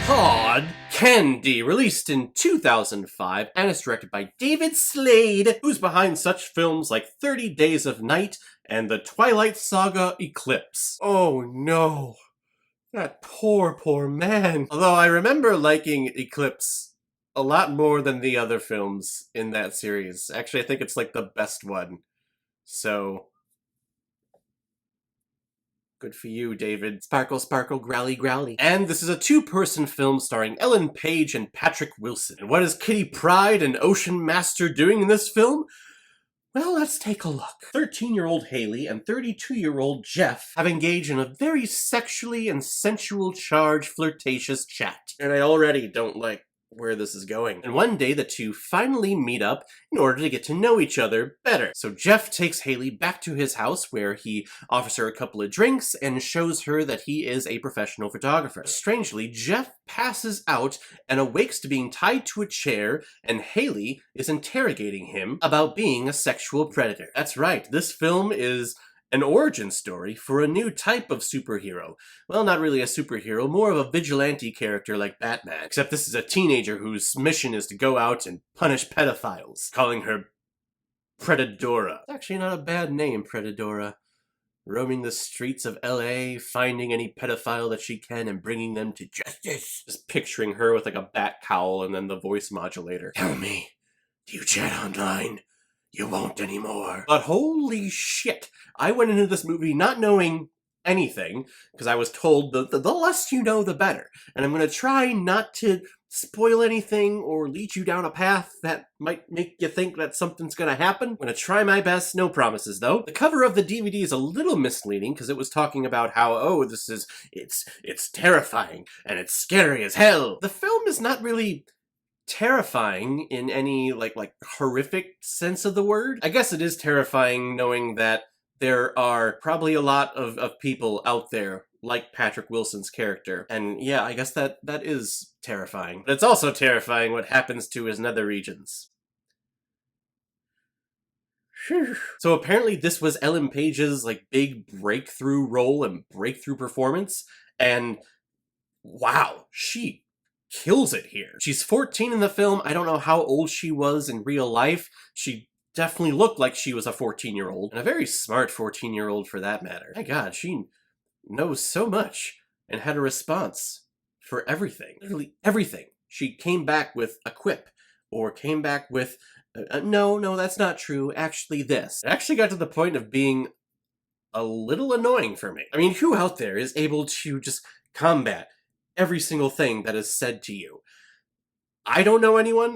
Hard Candy, released in 2005, and is directed by David Slade, who's behind such films like 30 Days of Night and the Twilight Saga Eclipse. Oh no, that poor man. Although I remember liking Eclipse a lot more than the other films in that series. Actually, I think it's like the best one. So, good for you, David. Sparkle, sparkle, growly, growly. And this is a two-person film starring Ellen Page and Patrick Wilson. And what is Kitty Pryde and Ocean Master doing in this film? Well, let's take a look. 13-year-old Haley and 32-year-old Jeff have engaged in a very sexually and sensual charged flirtatious chat. And I already don't like where this is going. And one day the two finally meet up in order to get to know each other better. So Jeff takes Haley back to his house where he offers her a couple of drinks and shows her that he is a professional photographer. Strangely, Jeff passes out and awakes to being tied to a chair, and Haley is interrogating him about being a sexual predator. That's right, this film is an origin story for a new type of superhero. Well, not really a superhero, more of a vigilante character like Batman. Except this is a teenager whose mission is to go out and punish pedophiles, calling her Predadora. It's actually not a bad name, Predadora. Roaming the streets of LA, finding any pedophile that she can and bringing them to justice. Just picturing her with like a bat cowl and then the voice modulator. Tell me, do you chat online? You won't anymore. But holy shit, I went into this movie not knowing anything, because I was told the less you know, the better. And I'm going to try not to spoil anything or lead you down a path that might make you think that something's going to happen. I'm going to try my best, no promises though. The cover of the DVD is a little misleading, because it was talking about how, oh, it's terrifying, and it's scary as hell. The film is not really terrifying in any like horrific sense of the word. I guess it is terrifying knowing that there are probably a lot of people out there like Patrick Wilson's character. And yeah, I guess that is terrifying. But it's also terrifying what happens to his nether regions. So apparently this was Ellen Page's like big breakthrough role and breakthrough performance, and wow, she kills it here. She's 14 in the film. I don't know how old she was in real life. She definitely looked like she was a 14-year-old, and a very smart 14-year-old for that matter. My god, she knows so much and had a response for everything. Literally everything. She came back with a quip, or came back with, no, that's not true, actually this. It actually got to the point of being a little annoying for me. I mean, who out there is able to just combat every single thing that is said to you? I don't know anyone.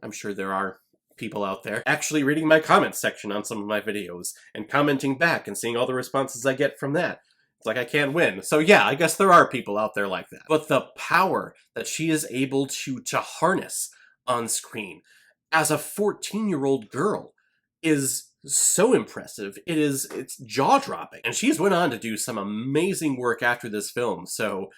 I'm sure there are people out there actually reading my comments section on some of my videos and commenting back and seeing all the responses I get from that. It's like I can't win. So yeah, I guess there are people out there like that. But the power that she is able to harness on screen as a 14-year-old girl is so impressive. It's jaw-dropping. And she's went on to do some amazing work after this film, so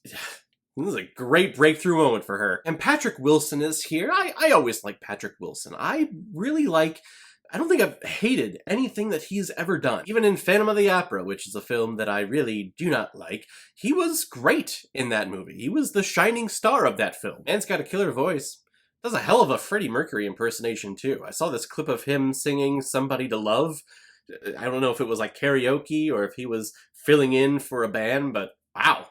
this is a great breakthrough moment for her. And Patrick Wilson is here. I always like Patrick Wilson. I don't think I've hated anything that he's ever done. Even in Phantom of the Opera, which is a film that I really do not like, he was great in that movie. He was the shining star of that film. Man's got a killer voice. Does a hell of a Freddie Mercury impersonation too. I saw this clip of him singing Somebody to Love. I don't know if it was like karaoke or if he was filling in for a band, but wow.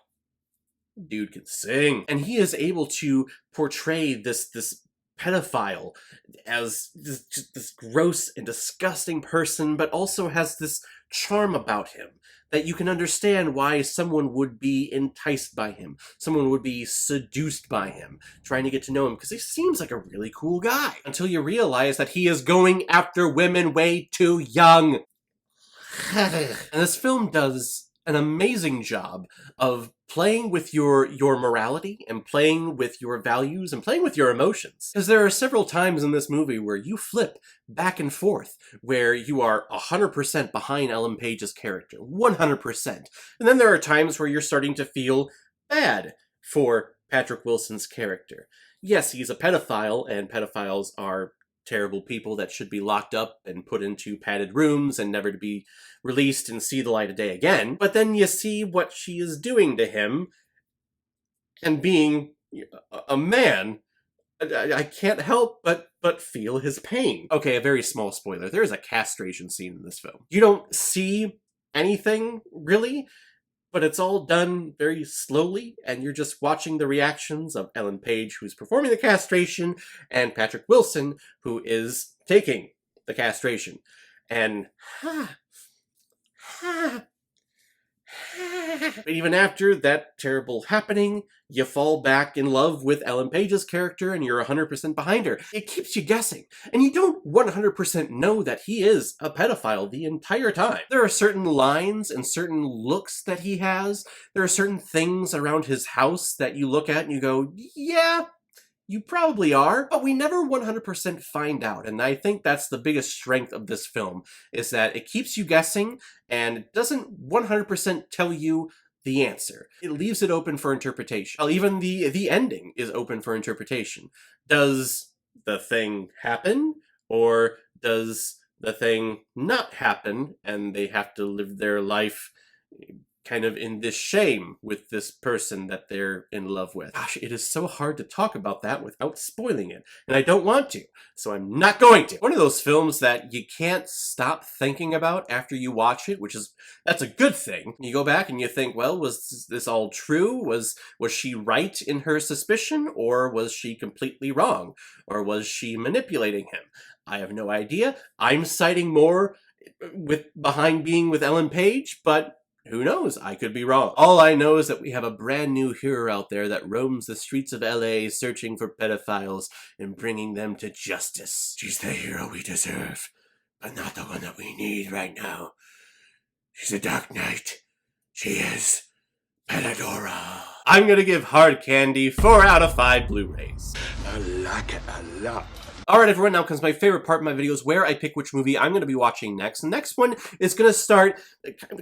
Dude can sing. And he is able to portray this pedophile as this gross and disgusting person, but also has this charm about him that you can understand why someone would be enticed by him. Someone would be seduced by him, trying to get to know him, because he seems like a really cool guy. Until you realize that he is going after women way too young. And this film does an amazing job of playing with your morality and playing with your values and playing with your emotions. Because there are several times in this movie where you flip back and forth, where you are 100% behind Ellen Page's character, 100%. And then there are times where you're starting to feel bad for Patrick Wilson's character. Yes, he's a pedophile, and pedophiles are terrible people that should be locked up and put into padded rooms and never to be released and see the light of day again. But then you see what she is doing to him, and being a man, I can't help but feel his pain. Okay, a very small spoiler. There is a castration scene in this film. You don't see anything, really, but it's all done very slowly, and you're just watching the reactions of Ellen Page, who's performing the castration, and Patrick Wilson, who is taking the castration. And but even after that terrible happening, you fall back in love with Ellen Page's character and you're 100% behind her. It keeps you guessing, and you don't 100% know that he is a pedophile the entire time. There are certain lines and certain looks that he has. There are certain things around his house that you look at and you go, yeah, you probably are, but we never 100% find out, and I think that's the biggest strength of this film, is that it keeps you guessing, and it doesn't 100% tell you the answer. It leaves it open for interpretation. Well, even the ending is open for interpretation. Does the thing happen, or does the thing not happen, and they have to live their life kind of in this shame with this person that they're in love with? Gosh, it is so hard to talk about that without spoiling it, and I don't want to, so I'm not going to. One of those films that you can't stop thinking about after you watch it, that's a good thing. You go back and you think, well, was this all true? Was she right in her suspicion, or was she completely wrong? Or was she manipulating him? I have no idea. I'm citing more behind being with Ellen Page, but who knows? I could be wrong. All I know is that we have a brand new hero out there that roams the streets of LA searching for pedophiles and bringing them to justice. She's the hero we deserve, but not the one that we need right now. She's a Dark Knight. She is Pedadora. I'm gonna give Hard Candy 4 out of 5 Blu-rays. I like it a lot. Alright everyone, now comes my favorite part of my videos where I pick which movie I'm going to be watching next. The next one is going to start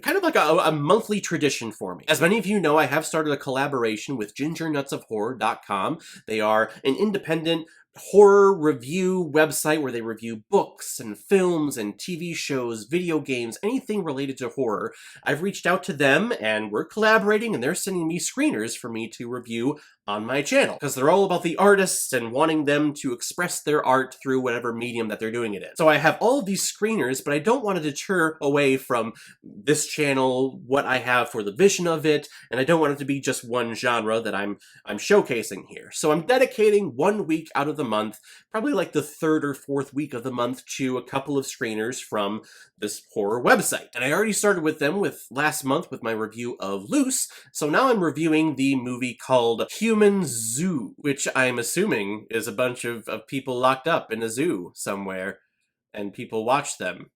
kind of like a monthly tradition for me. As many of you know, I have started a collaboration with GingerNutsOfHorror.com. They are an independent horror review website where they review books and films and TV shows, video games, anything related to horror. I've reached out to them and we're collaborating, and they're sending me screeners for me to review on my channel, because they're all about the artists and wanting them to express their art through whatever medium that they're doing it in. So I have all of these screeners, but I don't want to deter away from this channel what I have for the vision of it, and I don't want it to be just one genre that I'm showcasing here. So I'm dedicating 1 week out of the month, probably like the 3rd or 4th week of the month, to a couple of screeners from this horror website. And I already started with them last month with my review of Loose, so now I'm reviewing the movie called Human Zoo, which I'm assuming is a bunch of people locked up in a zoo somewhere, and people watch them.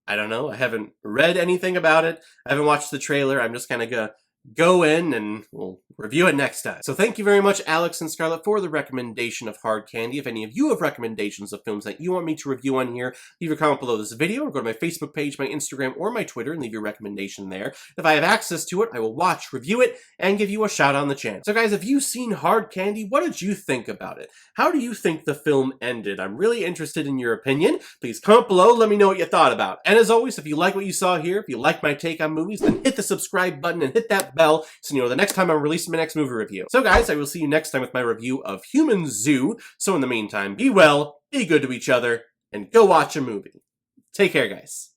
I don't know, I haven't read anything about it, I haven't watched the trailer, I'm just kind of gonna go in and we'll review it next time. So thank you very much, Alex and Scarlett, for the recommendation of Hard Candy. If any of you have recommendations of films that you want me to review on here, leave a comment below this video, or go to my Facebook page, my Instagram, or my Twitter and leave your recommendation there. If I have access to it, I will watch, review it, and give you a shout on the channel. So guys, have you seen Hard Candy? What did you think about it? How do you think the film ended? I'm really interested in your opinion. Please comment below, let me know what you thought about it. And as always, if you like what you saw here, if you like my take on movies, then hit the subscribe button and hit that bell so you know the next time I'm releasing my next movie review. So guys, I will see you next time with my review of Human Zoo. So in the meantime, be well, be good to each other, and go watch a movie. Take care, guys.